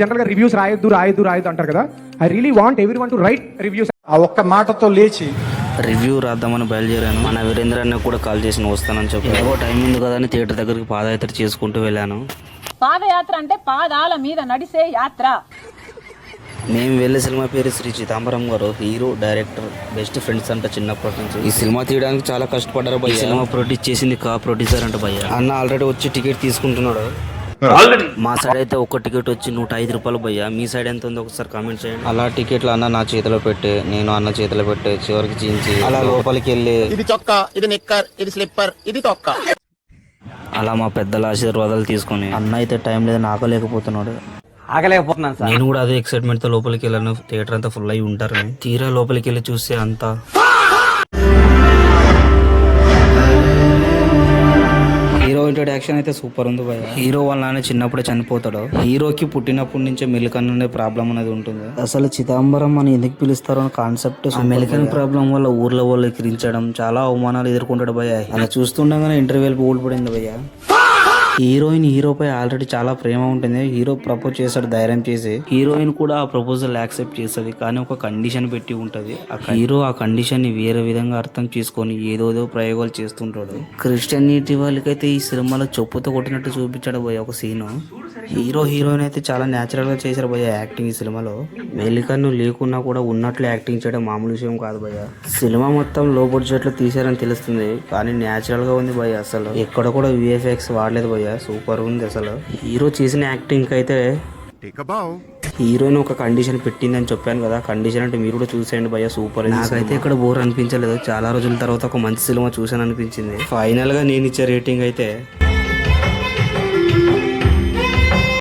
General గా reviews రాయొద్దు అంటారు కదా. I really want everyone to right reviews. ఆ ఒక్క మాటతో లేచి రివ్యూ రాద్దామని బయలుదేరాను. మన వీరేంద్ర అన్న కూడా కాల్ చేసి వస్తానని చెప్పి ఏవో టైం ఉంది కదా అని థియేటర్ దగ్గరికి పాదయాత్ర చేసుకుంటూ వెళ్ళాను. పాదయాత్ర అంటే పాదాల మీద నడిసే యాత్ర. మేము వెళ్ళే సినిమా పేరు శ్రీ చిదంబరం గారు. హీరో, డైరెక్టర్, బెస్ట్ ఫ్రెండ్స్ అంట చిన్నప్పటి నుంచి. ఈ సినిమా తీయడానికి చాలా కష్టపడ్డారు భయ్య. సినిమా ప్రొడ్యూస్ చేసింది ప్రొడ్యూసర్ అంట భయ్య. అన్న ఆల్రెడీ వచ్చి టికెట్ తీసుకుంటున్నాడు. మా సైడ్ అయితే ఒక టికెట్ వచ్చి 105 రూపాయలు భయ్య. మీ సైడ్ ఎంత ఉందో ఒకసారి కామెంట్ చేయండి. అలా టికెట్లు అన్న నా చేతిలో పెట్టి, నేను అన్న చేతిలో పెట్టి చివరికి చించి అలా లోపలికి వెళ్ళి ఇది చొక్కా, ఇది నిక్కర్, ఇది స్లిప్పర్, ఇది తొక్క, అలా మా పెద్దల ఆశీర్వాదాలు తీసుకొని అన్న అయితే టైం లేదు ఆగలేకపోతున్నాడు. ఆగలేకపోతున్నాను సార్. నేను కూడా అదే ఎక్సైట్మెంట్ తో లోపలికి వెళ్ళాను. థియేటర్ అంతా ఫుల్ అయి ఉంటారు. తీరా లోపలికి వెళ్ళి చూస్తే అంతా హీరో ఇంట్రొడక్షన్ అయితే సూపర్ ఉంది భయ. హీరో వాళ్ళ నాన్న చిన్నప్పుడే చనిపోతాడు. హీరోకి పుట్టినప్పటి నుంచే మెలికన్ ఉండే ప్రాబ్లం అనేది ఉంటుంది. అసలు చిదంబరం అని ఎందుకు పిలుస్తారో అని కాన్సెప్ట్. ఆ మెలికన్ ప్రాబ్లం వల్ల ఊర్లో వాళ్ళు ఎక్కిరించడం, చాలా అవమానాలు ఎదుర్కొంటాడు భయ. అలా చూస్తుండగానే ఇంటర్వ్యూకి ఊడిపడింది భయ్య. హీరోపై ఆల్రెడీ చాలా ప్రేమ ఉంటుంది. హీరో ప్రపోజ్ చేస్తాడు ధైర్యం చేసి. హీరోయిన్ కూడా ఆ ప్రపోజల్ యాక్సెప్ట్ చేస్తుంది, కానీ ఒక కండిషన్ పెట్టి ఉంటది. హీరో ఆ కండిషన్ ని వేరే విధంగా అర్థం చేసుకొని ఏదోదో ప్రయోగాలు చేస్తుంటాడు. క్రిస్టియనిటీ వాళ్ళకైతే ఈ సినిమాలో చెప్పుతో కొట్టినట్టు చూపించాడు భయ్య ఒక సీన్. హీరోయిన్ అయితే చాలా న్యాచురల్ గా చేశారు భయ్య యాక్టింగ్. ఈ సినిమాలో మెలికన్ను లేకున్నా కూడా ఉన్నట్లు యాక్టింగ్ చేయడం మామూలు విషయం కాదు భయ్య. సినిమా మొత్తం లో బడ్జెట్ లో తీశారని తెలుస్తుంది, కానీ న్యాచురల్ గా ఉంది భయ్య. అసలు ఎక్కడ కూడా VFX వాడలేదు భయ్య. సూపర్ ఉంది అసలు. హీరో చేసిన యాక్టింగ్ అయితే హీరోయిన్ ఒక కండిషన్ పెట్టిందని చెప్పాను కదా. కండిషన్ అంటే మీరు కూడా చూసేయండి భయ్య, సూపర్. నాకైతే ఇక్కడ బోర్ అనిపించలేదు. చాలా రోజుల తర్వాత ఒక మంచి సినిమా చూసాను అనిపించింది. ఫైనల్ గా నేను ఇచ్చే రేటింగ్ అయితే